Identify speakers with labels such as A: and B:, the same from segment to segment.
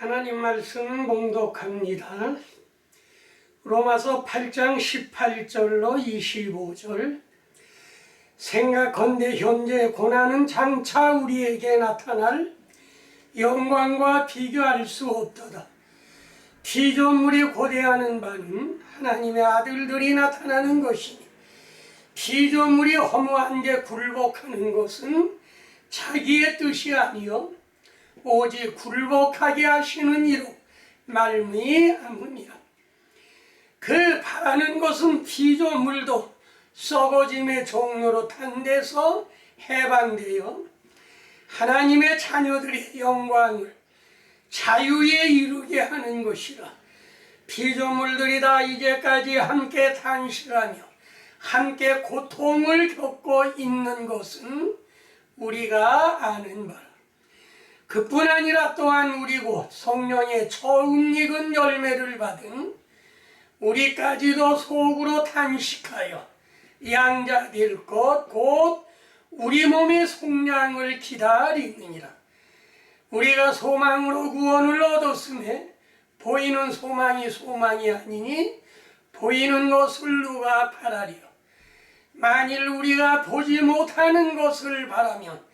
A: 하나님 말씀 봉독합니다. 로마서 8장 18절로 25절. 생각건대 현재 고난은 장차 우리에게 나타날 영광과 비교할 수 없도다. 피조물이 고대하는 바는 하나님의 아들들이 나타나는 것이니, 피조물이 허무한데 굴복하는 것은 자기의 뜻이 아니요 오직 굴복하게 하시는 이로 말미암으니라. 그 바라는 것은 피조물도 썩어짐의 종로로 탄 데서 해방되어 하나님의 자녀들의 영광을 자유에 이루게 하는 것이라. 피조물들이 다 이제까지 함께 탄식하며 함께 고통을 겪고 있는 것은 우리가 아는 바라. 그뿐 아니라 또한 우리 곧 성령의 처음 익은 열매를 받은 우리까지도 속으로 탄식하여 양자될 것 곧 우리 몸의 속량을 기다리느니라. 우리가 소망으로 구원을 얻었음에 보이는 소망이 소망이 아니니 보이는 것을 누가 바라리요. 만일 우리가 보지 못하는 것을 바라면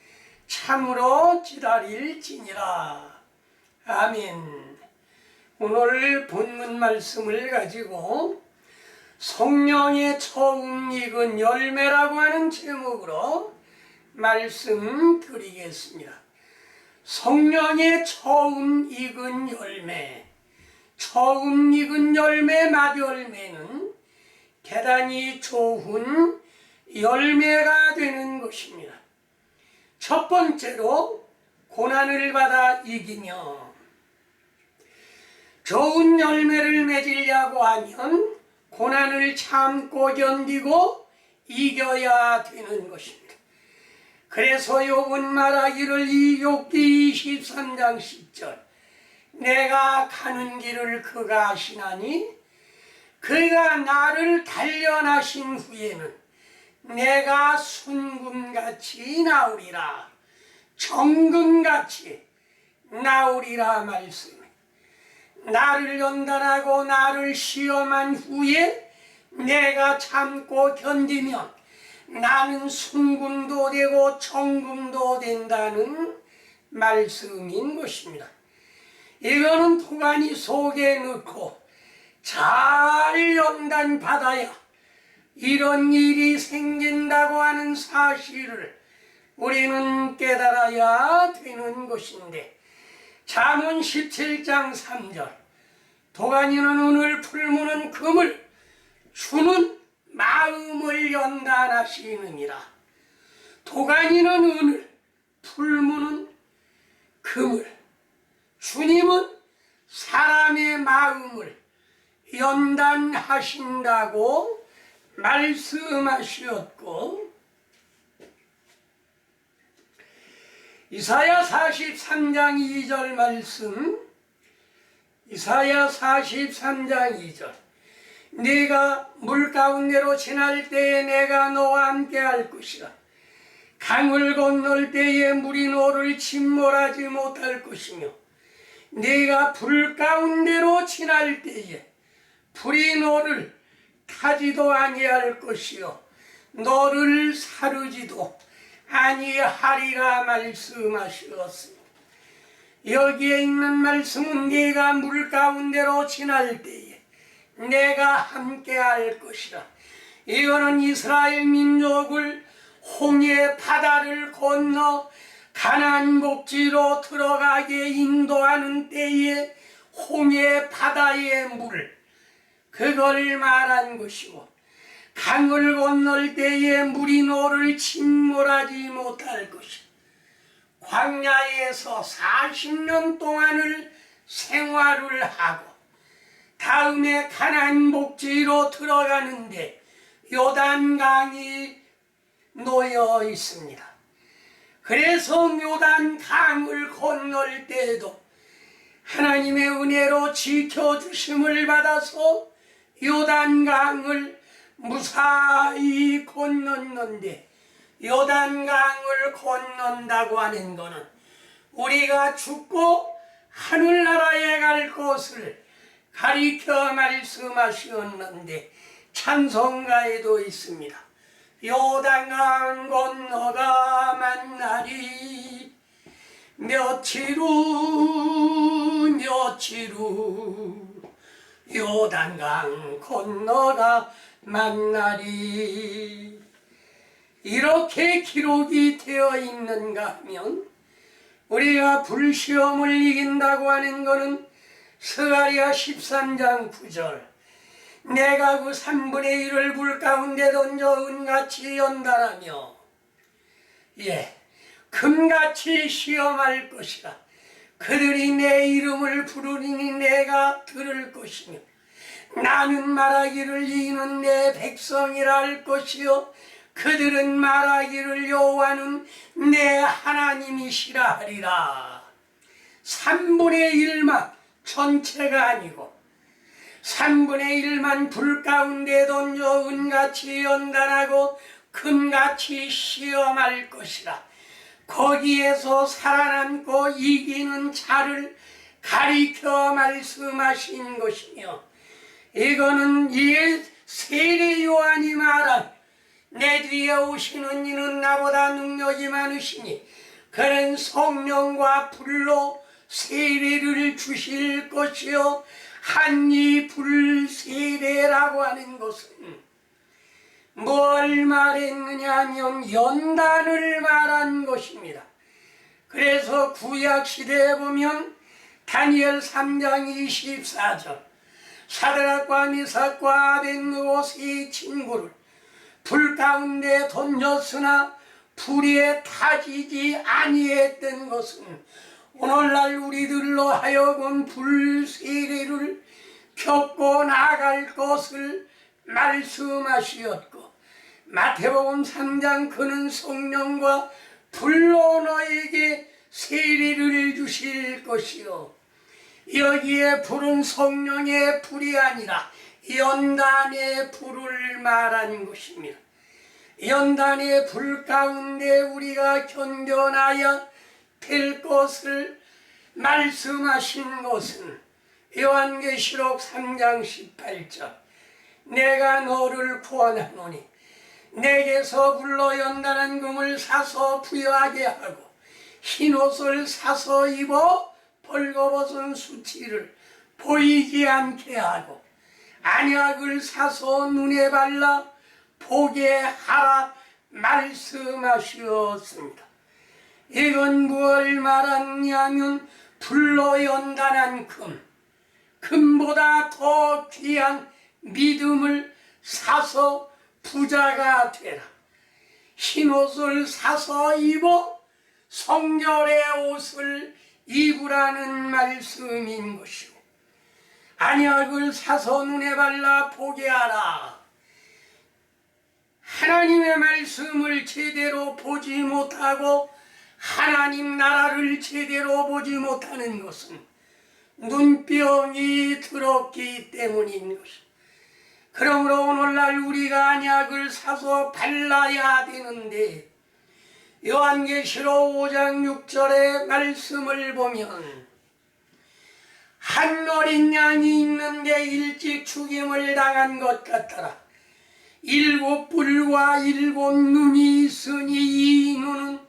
A: 참으로 기다릴지니라. 아멘. 오늘 본문 말씀을 가지고 성령의 처음 익은 열매라고 하는 제목으로 말씀드리겠습니다. 성령의 처음 익은 열매. 처음 익은 열매, 맏열매는 대단히 좋은 열매가 되는 것입니다. 첫 번째로 고난을 받아 이기며 좋은 열매를 맺으려고 하면 고난을 참고 견디고 이겨야 되는 것입니다. 그래서 욥은 말하기를 이 욥기 23장 10절 내가 가는 길을 그가 아시나니 그가 나를 단련하신 후에는 내가 순금같이 나오리라. 정금같이 나오리라 말씀. 나를 연단하고 나를 시험한 후에 내가 참고 견디면 나는 순금도 되고 정금도 된다는 말씀인 것입니다. 이거는 도가니 속에 넣고 잘 연단받아야 이런 일이 생긴다고 하는 사실을 우리는 깨달아야 되는 것인데, 잠언 17장 3절 도가니는 은을 풀무는 금을 주는 마음을 연단하시느니라. 도가니는 은을 풀무는 금을, 주님은 사람의 마음을 연단하신다고 말씀하셨고, 이사야 43장 2절 말씀, 이사야 43장 2절 네가 물 가운데로 지날 때에 내가 너와 함께 할 것이라. 강을 건널 때에 물이 너를 침몰하지 못할 것이며 네가 불 가운데로 지날 때에 불이 너를 타지도 아니할 것이요 너를 사르지도 아니하리라 말씀하셨습니다. 여기에 있는 말씀은 네가 물 가운데로 지날 때에 내가 함께 할 것이라. 이거는 이스라엘 민족을 홍해 바다를 건너 가나안 복지로 들어가게 인도하는 때에 홍해 바다의 물, 그걸 말한 것이고, 강을 건널 때에 물이 너를 침몰하지 못할 것이다. 광야에서 40년 동안을 생활을 하고 다음에 가나안 복지로 들어가는데 요단강이 놓여 있습니다. 그래서 요단강을 건널 때에도 하나님의 은혜로 지켜주심을 받아서 요단강을 무사히 건넜는데, 요단강을 건넌다고 하는 것은 우리가 죽고 하늘나라에 갈 곳을 가리켜 말씀하시었는데 찬송가에도 있습니다. 요단강 건너가 만나리 며칠 후 요단강 건너가 만나리. 이렇게 기록이 되어 있는가 하면 우리가 불시험을 이긴다고 하는 것은 스가랴 13장 9절 내가 그 3분의 1을 불 가운데 던져 은같이 연단하며 금같이 시험할 것이라. 그들이 내 이름을 부르니 내가 들을 것이며 나는 말하기를 이는 내 백성이라 할 것이요 그들은 말하기를 여호와는 내 하나님이시라 하리라. 3분의 1만 전체가 아니고 3분의 1만 불 가운데 던져 은같이 연단하고 금같이 시험할 것이라. 거기에서 살아남고 이기는 자를 가리켜 말씀하신 것이며 이거는 이에 세례 요한이 말한 내 뒤에 오시는 이는 나보다 능력이 많으시니 그는 성령과 불로 세례를 주실 것이요 한이 불 세례라고 하는 것은 뭘 말했느냐 하면 연단을 말한 것입니다. 그래서 구약시대에 보면 다니엘 3장 24절 사드락과 미삭과 아벳느고 세 친구를 불 가운데 던졌으나 불에 타지지 아니했던 것은 오늘날 우리들로 하여금 불세례를 겪고 나갈 것을 말씀하시었고 마태복음 3장 그는 성령과 불로 너에게 세례를 주실 것이요 여기에 불은 성령의 불이 아니라 연단의 불을 말한 것입니다. 연단의 불 가운데 우리가 견뎌나야 될 것을 말씀하신 것은 요한계시록 3장 18절 내가 너를 구원하노니 내게서 불로 연단한 금을 사서 부여하게 하고 흰옷을 사서 입어 벌거벗은 수치를 보이지 않게 하고 안약을 사서 눈에 발라 보게 하라 말씀하셨습니다. 이건 무엇을 말하냐면 불로 연단한 금보다 더 귀한 믿음을 사서 부자가 되라. 흰옷을 사서 입어 성결의 옷을 입으라는 말씀인 것이고 안약을 사서 눈에 발라 보게 하라. 하나님의 말씀을 제대로 보지 못하고 하나님 나라를 제대로 보지 못하는 것은 눈병이 들었기 때문인 것입니다. 그러므로 오늘날 우리가 안약을 사서 발라야 되는데 요한계시록 5장 6절의 말씀을 보면 한 어린 양이 있는데 일찍 죽임을 당한 것 같더라. 7 뿔과 7 눈이 있으니 이 눈은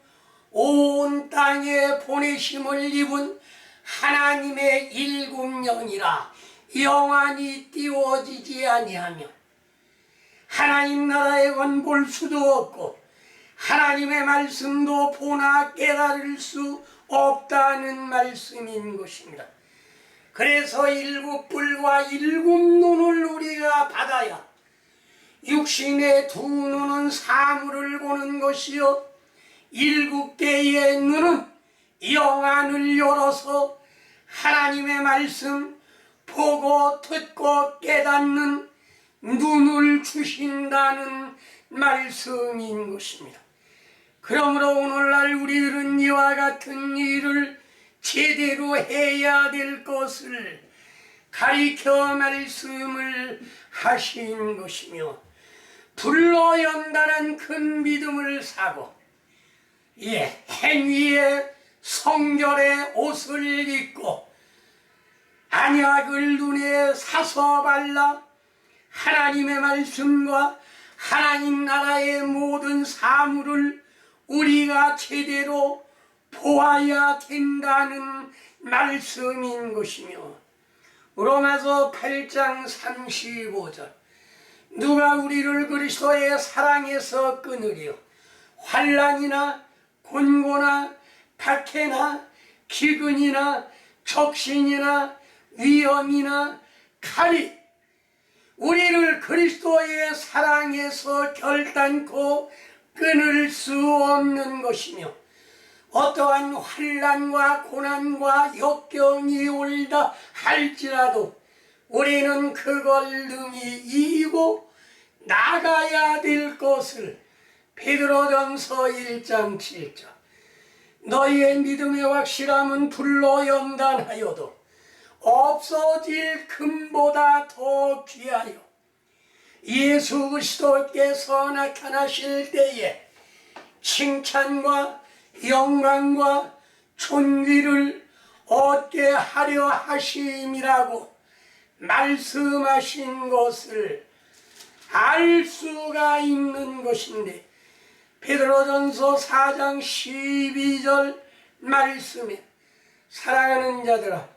A: 온 땅에 보내심을 입은 하나님의 7 영이라 영원히 띄워지지 아니하며 하나님 나라에 건 볼 수도 없고 하나님의 말씀도 보나 깨달을 수 없다는 말씀인 것입니다. 그래서 7 뿔과 7 눈을 우리가 받아야 육신의 2 눈은 사물을 보는 것이요 7개의 눈은 영안을 열어서 하나님의 말씀 보고 듣고 깨닫는 눈을 주신다는 말씀인 것입니다. 그러므로 오늘날 우리들은 이와 같은 일을 제대로 해야 될 것을 가리켜 말씀을 하신 것이며 불로 연단한 큰 믿음을 사고 행위의 성결의 옷을 입고 안약을 눈에 사서 발라 하나님의 말씀과 하나님 나라의 모든 사물을 우리가 제대로 보아야 된다는 말씀인 것이며, 로마서 8장 35절 누가 우리를 그리스도의 사랑에서 끊으리요? 환난이나 곤고나 박해나 기근이나 적신이나 위험이나 칼이 우리를 그리스도의 사랑에서 결단코 끊을 수 없는 것이며, 어떠한 환난과 고난과 역경이 올다 할지라도 우리는 그걸 능히 이기고 나가야 될 것을 베드로전서 1장 7절 너희의 믿음의 확실함은 불로 연단하여도 없어질 금보다 더 귀하여 예수 그리스도께서 나타나실 때에 칭찬과 영광과 존귀를 얻게 하려 하심이라고 말씀하신 것을 알 수가 있는 것인데, 베드로전서 4장 12절 말씀에 사랑하는 자들아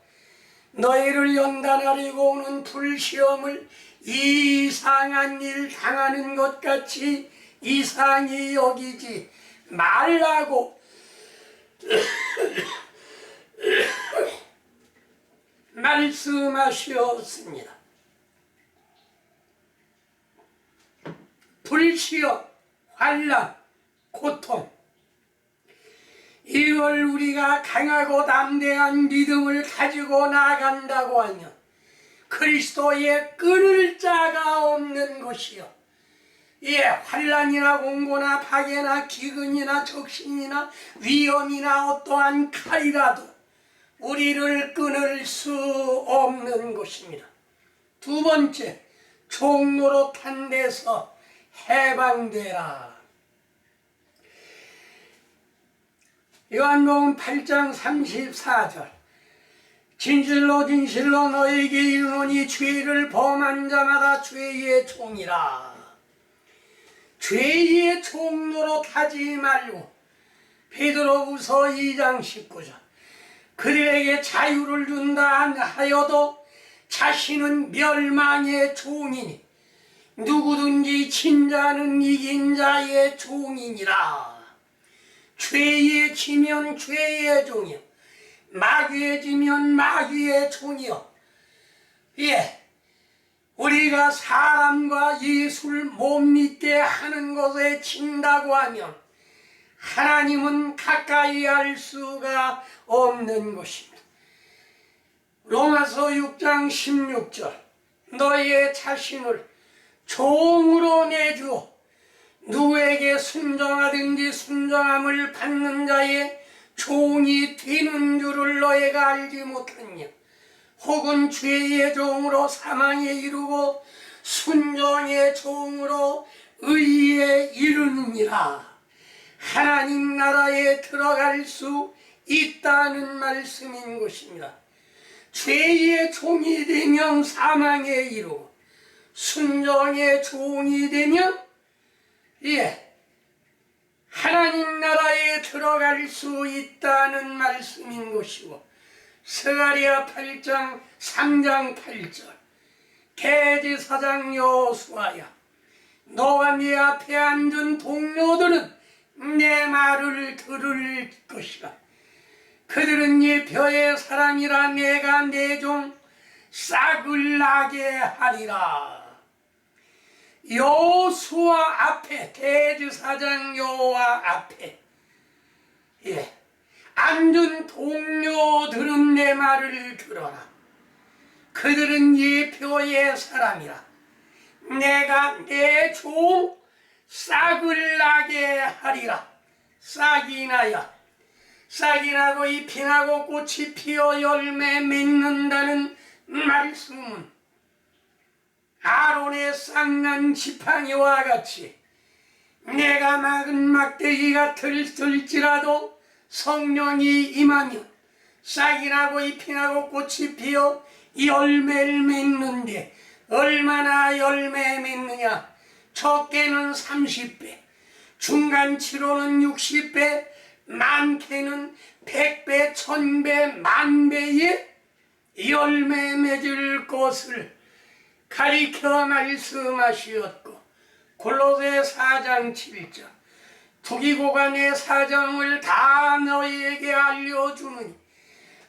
A: 너희를 연단하려고 오는 불시험을 이상한 일 당하는 것 같이 이상히 여기지 말라고 말씀하셨습니다. 불시험, 환난, 고통, 이걸 우리가 강하고 담대한 믿음을 가지고 나간다고 하면 그리스도의 끊을 자가 없는 것이요, 환난이나 공고나 박해나 기근이나 적신이나 위험이나 어떠한 칼이라도 우리를 끊을 수 없는 것입니다. 두 번째, 종노릇한 데서 해방되라. 요한복음 8장 34절 진실로 진실로 너에게 이르노니 죄를 범한 자마다 죄의 종이라. 죄의 종노릇하지 말고 베드로후서 2장 19절 그들에게 자유를 준다 하여도 자신은 멸망의 종이니 누구든지 친자는 이긴 자의 종이니라. 죄에 지면 죄의 종이요, 마귀에 지면 마귀의 종이요. 우리가 사람과 예수를 못 믿게 하는 것에 진다고 하면 하나님은 가까이 할 수가 없는 것입니다. 로마서 6장 16절 너희의 자신을 종으로 내주어 누구에게 순종하든지 순종함을 받는 자의 종이 되는 줄을 너희가 알지 못하냐? 혹은 죄의 종으로 사망에 이르고 순종의 종으로 의에 이르느니라. 하나님 나라에 들어갈 수 있다는 말씀인 것입니다. 죄의 종이 되면 사망에 이르고 순종의 종이 되면 하나님 나라에 들어갈 수 있다는 말씀인 것이고, 스가랴 8장 3장 8절 대제사장 여호수아야 너와 네 앞에 앉은 동료들은 내 말을 들을 것이라. 그들은 네 벼의 사람이라. 내가 내 종 싹을 나게 하리라. 여호수아 앞에, 대제사장 여호와 앞에 앉은 동료들은 내 말을 들어라. 그들은 네 벼의 사람이라. 내가 내 종 싹을 나게 하리라. 싹이 나야. 싹이 나고 잎이 나고 꽃이 피어 열매 맺는다는 말씀은 아론의 싹난 지팡이와 같이 내가 막은 막대기가 들지라도 성령이 임하면 싹이 나고 잎이 나고 꽃이 피어 열매를 맺는데 얼마나 열매 맺느냐? 적게는 30배, 중간치로는 60배, 많게는 100배, 1000배, 만배의 열매 맺을 것을 가리켜 말씀하시었고, 골로새 4장 7절 투기고가 내 사정을 다 너희에게 알려주느니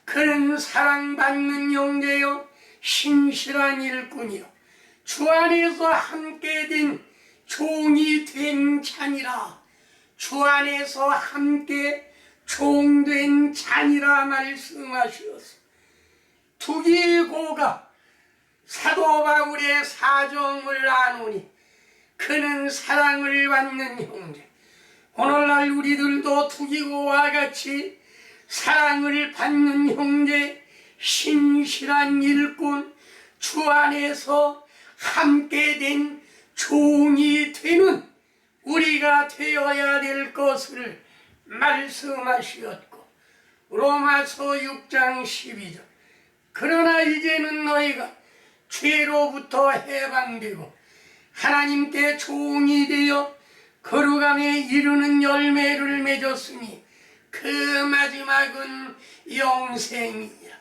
A: 그는 사랑받는 형제요 신실한 일꾼이요 주 안에서 함께 된 종이 된 자니라. 주 안에서 함께 종된 자니라 말씀하시었어. 투기고가 사도 바울의 사정을 아노니 그는 사랑을 받는 형제. 오늘날 우리들도 투기고와 같이 사랑을 받는 형제, 신실한 일꾼, 주 안에서 함께 된 종이 되는 우리가 되어야 될 것을 말씀하시었고, 로마서 6장 12절 그러나 이제는 너희가 죄로부터 해방되고 하나님께 종이 되어 거룩함에 이르는 열매를 맺었으니 그 마지막은 영생이야.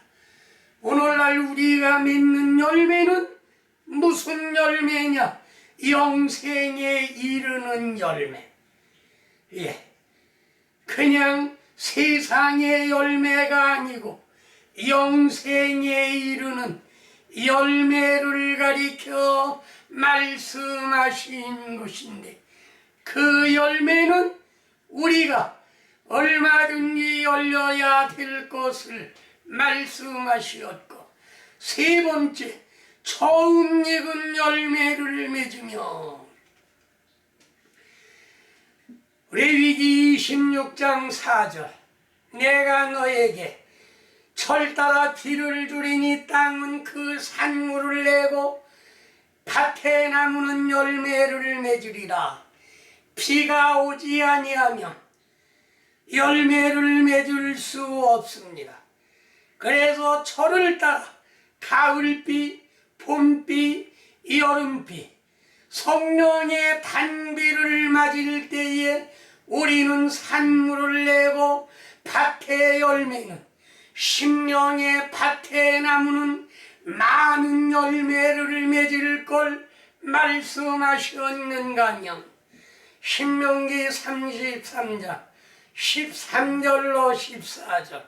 A: 오늘날 우리가 맺는 열매는 무슨 열매냐? 영생에 이르는 열매. 예, 그냥 세상의 열매가 아니고 영생에 이르는 열매를 가리켜 말씀하신 것인데, 그 열매는 우리가 얼마든지 열려야 될 것을 말씀하시었고, 세 번째, 처음 익은 열매를 맺으며, 레위기 26장 4절 내가 너에게 철 따라 비를 주리니 땅은 그 산물을 내고 밭에 나무는 열매를 맺으리라. 비가 오지 아니하면 열매를 맺을 수 없습니다. 그래서 철을 따라 가을비, 봄비, 여름비, 성령의 단비를 맞을 때에 우리는 산물을 내고 밭의 열매는, 심령의 밭의 나무는 많은 열매를 맺을 걸 말씀하셨는가면, 신명기 33장 13절로 14절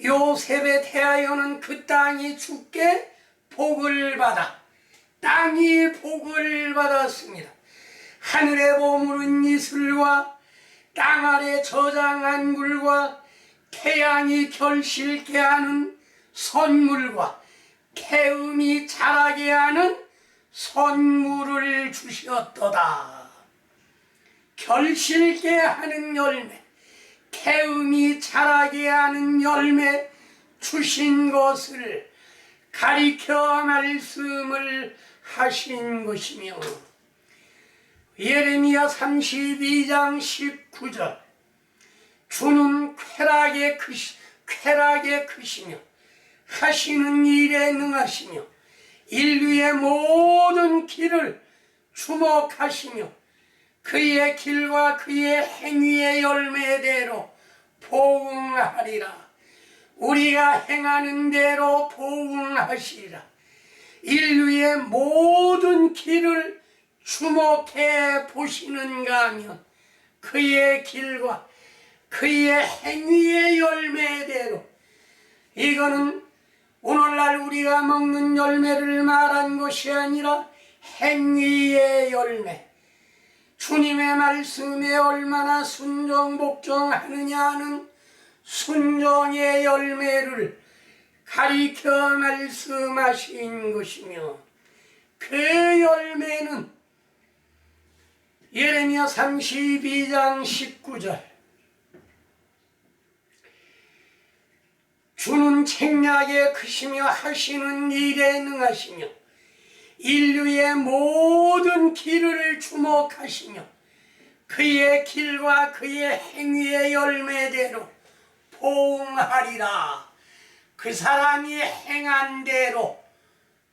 A: 요셉에 대하여는 그 땅이 주께 복을 받아, 땅이 복을 받았습니다. 하늘에 머무른 이슬과 땅 아래 저장한 물과 태양이 결실케 하는 선물과 태음이 자라게 하는 선물을 주셨도다. 결실케 하는 열매, 태음이 자라게 하는 열매 주신 것을 가리켜 말씀을 하신 것이며, 예레미야 32장 19절 주는 쾌락에 크시며 하시는 일에 능하시며 인류의 모든 길을 주목하시며 그의 길과 그의 행위의 열매대로 보응하리라. 우리가 행하는 대로 보응하시리라. 인류의 모든 길을 주목해 보시는가 하면 그의 길과 그의 행위의 열매대로, 이거는 오늘날 우리가 먹는 열매를 말한 것이 아니라 행위의 열매, 주님의 말씀에 얼마나 순종 복종하느냐 하는 순종의 열매를 가리켜 말씀하신 것이며, 그 열매는 예레미야 32장 19절 주는 책략에 크시며 하시는 일에 능하시며 인류의 모든 길을 주목하시며 그의 길과 그의 행위의 열매대로 보응하리라. 그 사람이 행한 대로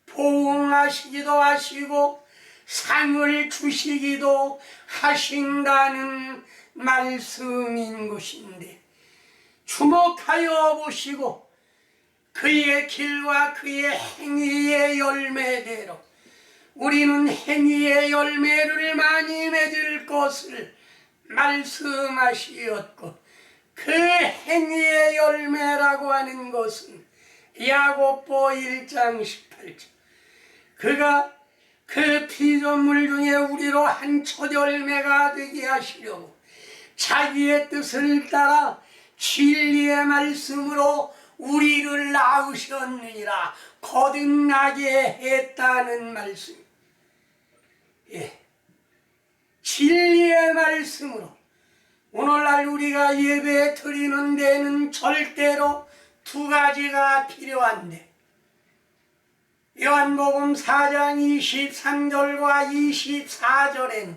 A: 보응하시기도 하시고 상을 주시기도 하신다는 말씀인 것인데, 주목하여 보시고 그의 길과 그의 행위의 열매대로 우리는 행위의 열매를 많이 맺을 것을 말씀하시었고, 그 행위의 열매라고 하는 것은 야고보 1장 18절, 그가 그 피조물 중에 우리로 한 첫 열매가 되게 하시려고 자기의 뜻을 따라 진리의 말씀으로 우리를 낳으셨느니라 거듭나게 했다는 말씀. 진리의 말씀으로 오늘날 우리가 예배 드리는 데는 절대로 두 가지가 필요한데, 요한복음 4장 23절과 24절에는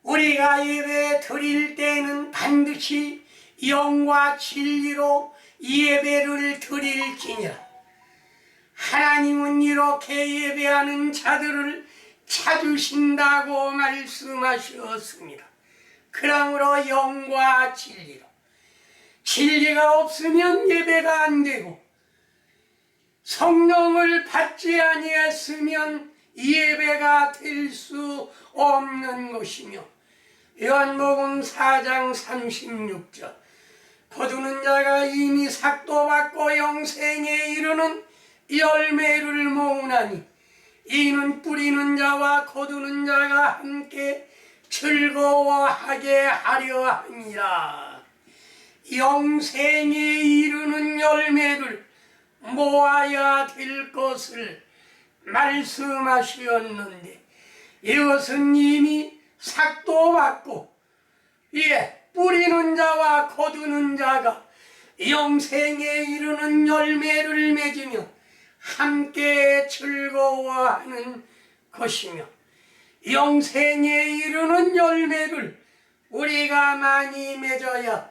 A: 우리가 예배 드릴 때는 반드시 영과 진리로 예배를 드릴지니라. 하나님은 이렇게 예배하는 자들을 찾으신다고 말씀하셨습니다. 그러므로 영과 진리로, 진리가 없으면 예배가 안 되고 성령을 받지 아니했으면 예배가 될 수 없는 것이며, 요한복음 4장 36절, 거두는 자가 이미 삭도 받고 영생에 이르는 열매를 모으나니 이는 뿌리는 자와 거두는 자가 함께 즐거워하게 하려 함이라. 영생에 이르는 열매를 모아야 될 것을 말씀하셨는데, 이것은 이미 삭도 받고 뿌리는 자와 거두는 자가 영생에 이르는 열매를 맺으며 함께 즐거워하는 것이며, 영생에 이르는 열매를 우리가 많이 맺어야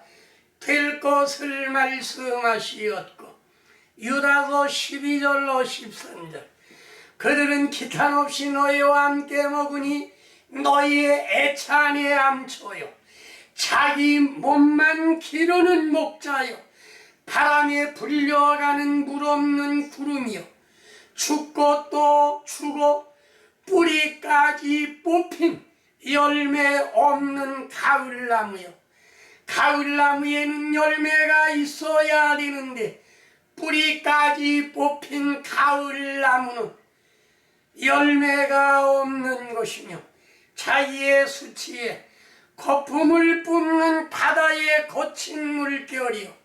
A: 될 것을 말씀하시었고, 유다서 12절로 13절, 그들은 기탄 없이 너희와 함께 먹으니 너희의 애찬에 암초요 자기 몸만 기르는 목자요 바람에 불려가는 물 없는 구름이요 죽고 또 죽어 뿌리까지 뽑힌 열매 없는 가을나무요. 가을나무에는 열매가 있어야 되는데 뿌리까지 뽑힌 가을나무는 열매가 없는 것이며, 자기의 수치에 거품을 뿜는 바다의 거친 물결이요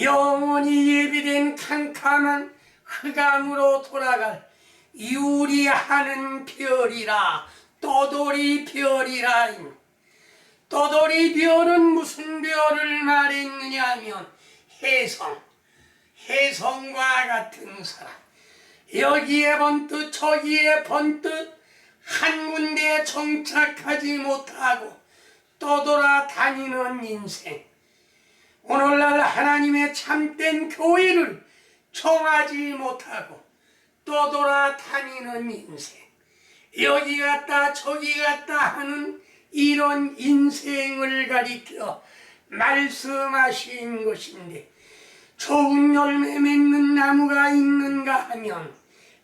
A: 영원히 예비된 캄캄한 흑암으로 돌아갈 유리하는 별이라. 떠돌이 별이라. 떠돌이 별은 무슨 별을 말했느냐 하면 혜성과 같은 사람, 여기에 번뜩 저기에 번뜩 한 군데에 정착하지 못하고 떠돌아 다니는 인생. 오늘날 하나님의 참된 교회를 정하지 못하고 떠돌아 다니는 인생, 여기 갔다 저기 갔다 하는 이런 인생을 가리켜 말씀하신 것인데, 좋은 열매 맺는 나무가 있는가 하면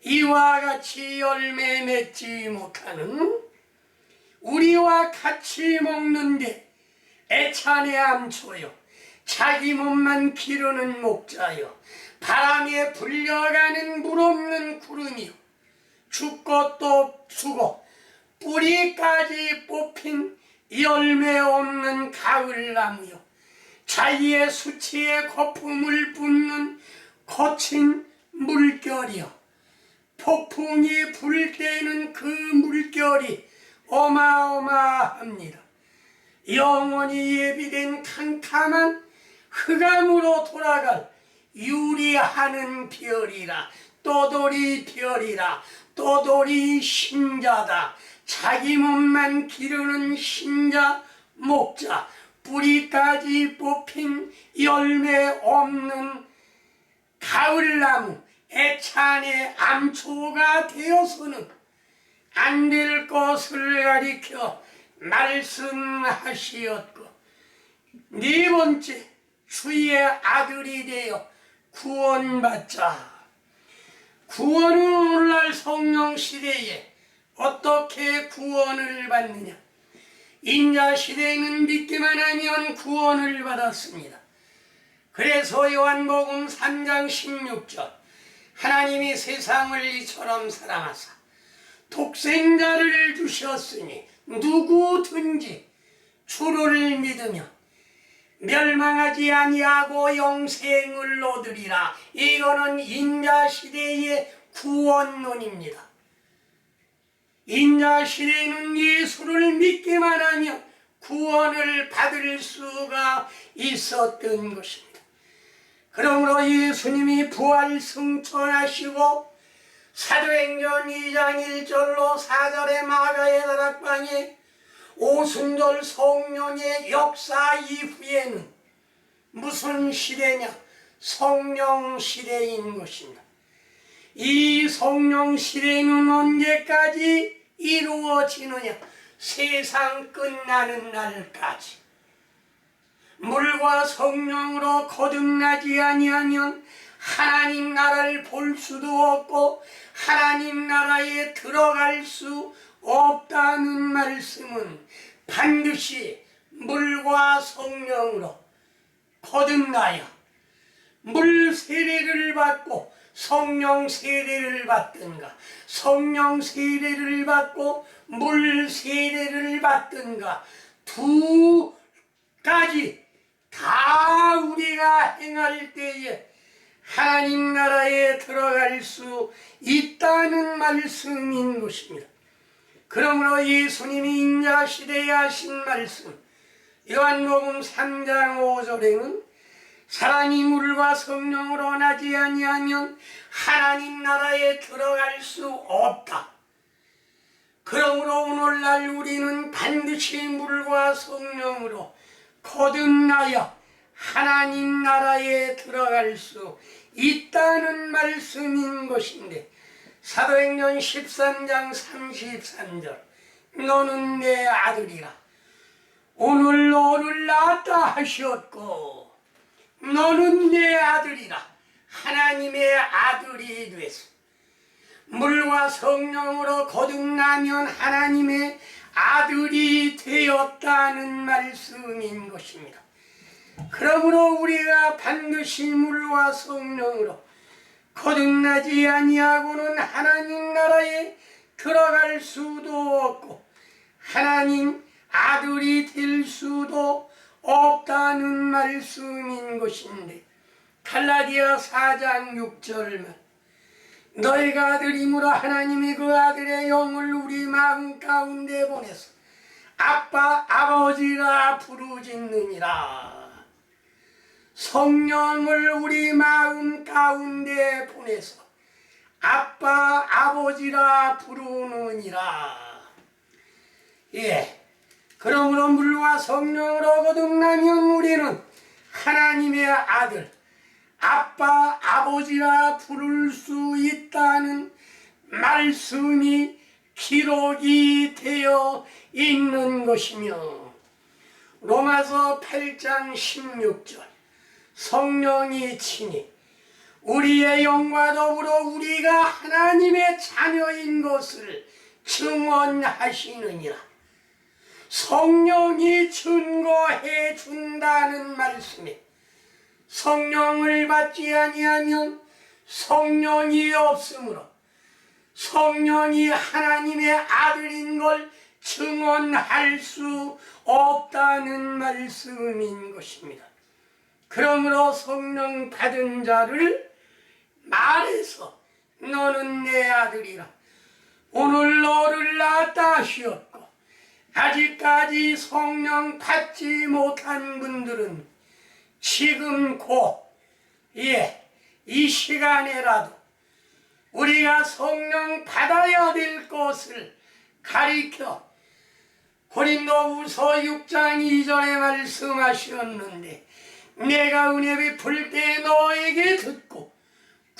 A: 이와 같이 열매 맺지 못하는, 우리와 같이 먹는데 애찬의 암초요 자기 몸만 기르는 목자요 바람에 불려가는 물 없는 구름이요 죽고 또 죽어 뿌리까지 뽑힌 열매 없는 가을나무요 자기의 수치에 거품을 붓는 거친 물결이요 폭풍이 불 때는 그 물결이 어마어마합니다. 영원히 예비된 캄캄한 흑암으로 돌아갈 유리하는 별이라. 떠돌이 별이라. 떠돌이 신자다. 자기 몸만 기르는 신자 목자, 뿌리까지 뽑힌 열매 없는 가을나무 애찬의 암초가 되어서는 안 될 것을 가리켜 말씀하시었고, 네 번째 주의 아들이 되어 구원받자. 구원은 오늘날 성령 시대에 어떻게 구원을 받느냐? 인자 시대에는 믿기만 하면 구원을 받았습니다. 그래서 요한복음 3장 16절, 하나님이 세상을 이처럼 사랑하사 독생자를 주셨으니 누구든지 주를 믿으며 멸망하지 아니하고 영생을 얻으리라. 이거는 인자시대의 구원론입니다. 인자시대에는 예수를 믿기만 하면 구원을 받을 수가 있었던 것입니다. 그러므로 예수님이 부활 승천하시고 사도행전 2장 1절로 4절의 마가의 다락방에 오순절 성령의 역사 이후에는 무슨 시대냐? 성령 시대인 것입니다. 이 성령 시대는 언제까지 이루어지느냐? 세상 끝나는 날까지. 물과 성령으로 거듭나지 아니하면 하나님 나라를 볼 수도 없고 하나님 나라에 들어갈 수 없다는 말씀은 반드시 물과 성령으로 거듭나야 물 세례를 받고 성령 세례를 받든가, 성령 세례를 받고 물 세례를 받든가, 두 가지 다 우리가 행할 때에 하나님 나라에 들어갈 수 있다는 말씀인 것입니다. 그러므로 예수님이 인자시대에 하신 말씀, 요한복음 3장 5절에는 사람이 물과 성령으로 나지 아니하면 하나님 나라에 들어갈 수 없다. 그러므로 오늘날 우리는 반드시 물과 성령으로 거듭나야 하나님 나라에 들어갈 수 있다는 말씀인 것인데, 사도행전 13장 33절, 너는 내 아들이라 오늘 너를 낳았다 하셨고, 너는 내 아들이라 하나님의 아들이 되소. 물과 성령으로 거듭나면 하나님의 아들이 되었다는 말씀인 것입니다. 그러므로 우리가 반드시 물과 성령으로 거듭나지 아니하고는 하나님 나라에 들어갈 수도 없고 하나님 아들이 될 수도 없다는 말씀인 것인데, 갈라디아 4장 6절만 너희가 아들이므로 하나님이 그 아들의 영을 우리 마음 가운데 보내서 아빠 아버지라 부르짖느니라. 성령을 우리 마음 가운데 보내서 아빠 아버지라 부르느니라. 그러므로 물과 성령으로 거듭나면 우리는 하나님의 아들 아빠 아버지라 부를 수 있다는 말씀이 기록이 되어 있는 것이며, 로마서 8장 16절 성령이 친히 우리의 영과 더불어 우리가 하나님의 자녀인 것을 증언하시느니라. 성령이 증거해 준다는 말씀에, 성령을 받지 아니하면 성령이 없으므로 성령이 하나님의 아들인 걸 증언할 수 없다는 말씀인 것입니다. 그러므로 성령 받은 자를 말해서 너는 내 아들이라 오늘 너를 낳았다 하시었고, 아직까지 성령 받지 못한 분들은 지금 곧 이 시간에라도 우리가 성령 받아야 될 것을 가리켜 고린도후서 6장 2절에 말씀하셨는데, 내가 은혜 베풀 때 너에게 듣고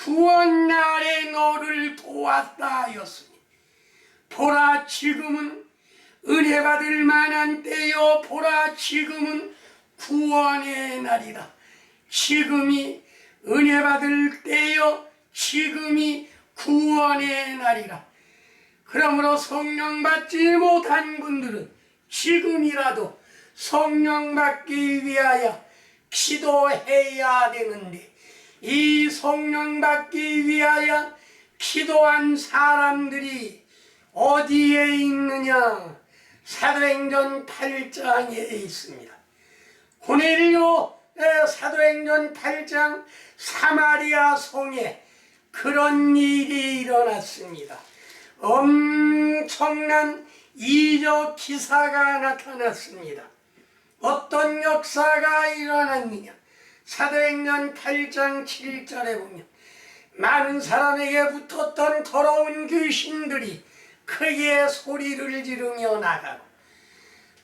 A: 구원날에 너를 도왔다 하였으니 보라 지금은 은혜 받을 만한 때요 보라 지금은 구원의 날이다. 지금이 은혜 받을 때요 지금이 구원의 날이라. 그러므로 성령 받지 못한 분들은 지금이라도 성령 받기 위하여 기도해야 되는데, 이 성령 받기 위하여 기도한 사람들이 어디에 있느냐? 사도행전 8장에 있습니다. 고넬료 사도행전 8장 사마리아 성에 그런 일이 일어났습니다. 엄청난 이적 기사가 나타났습니다. 어떤 역사가 일어났느냐? 사도행전 8장 7절에 보면 많은 사람에게 붙었던 더러운 귀신들이 크게 소리를 지르며 나가고,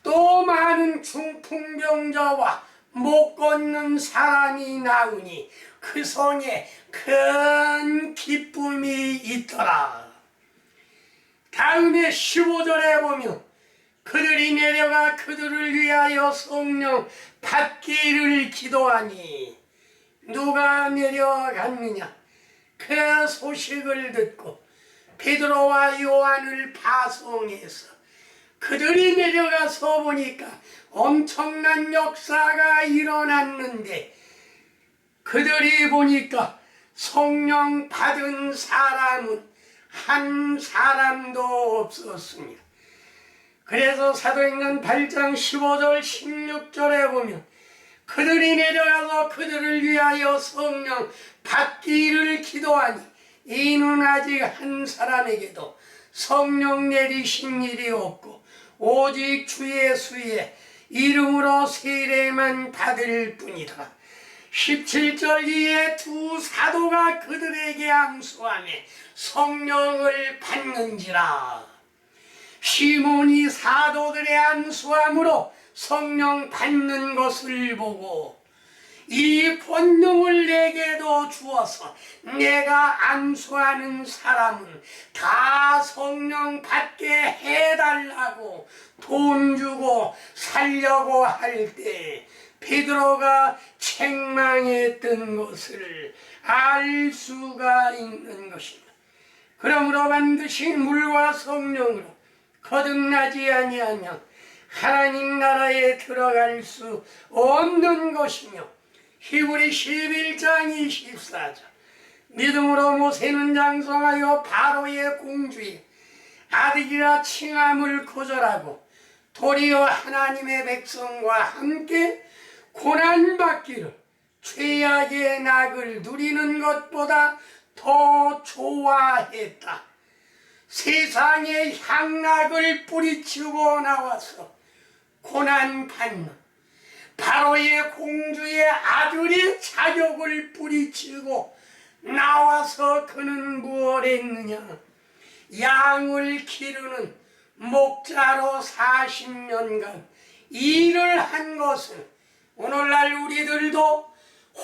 A: 또 많은 중풍병자와 못 걷는 사람이 나오니 그 성에 큰 기쁨이 있더라. 다음에 15절에 보면 그들이 내려가 그들을 위하여 성령 받기를 기도하니, 누가 내려갔느냐? 그 소식을 듣고 베드로와 요한을 파송해서 그들이 내려가서 보니까 엄청난 역사가 일어났는데, 그들이 보니까 성령 받은 사람은 한 사람도 없었습니다. 그래서 사도행전 8장 15절 16절에 보면 그들이 내려가서 그들을 위하여 성령 받기를 기도하니 이는 아직 한 사람에게도 성령 내리신 일이 없고 오직 주 예수의 이름으로 세례만 받을 뿐이라. 17절 이에 두 사도가 그들에게 암수하며 성령을 받는지라. 시몬이 사도들의 안수함으로 성령 받는 것을 보고 이 권능을 내게도 주어서 내가 안수하는 사람은 다 성령 받게 해달라고 돈 주고 살려고 할 때 베드로가 책망했던 것을 알 수가 있는 것입니다. 그러므로 반드시 물과 성령으로 거듭나지 아니하면 하나님 나라에 들어갈 수 없는 것이며, 히브리 11장 24절 믿음으로 모세는 장성하여 바로의 공주의 아들이라 칭함을 거절하고 도리어 하나님의 백성과 함께 고난받기를 죄악의 낙을 누리는 것보다 더 좋아했다. 세상의 향락을 뿌리치고 나와서 고난받는 바로의 공주의 아들의 자격을 뿌리치고 나와서 그는 무엇 했느냐? 양을 기르는 목자로 40년간 일을 한 것은 오늘날 우리들도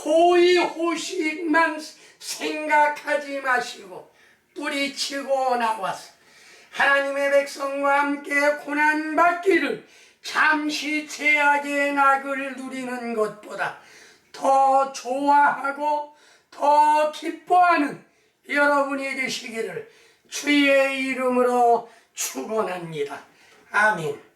A: 호의호식만 생각하지 마시고 뿌리치고 나와서 하나님의 백성과 함께 고난받기를 잠시 죄악의 낙을 누리는 것보다 더 좋아하고 더 기뻐하는 여러분이 되시기를 주의 이름으로 축원합니다. 아멘.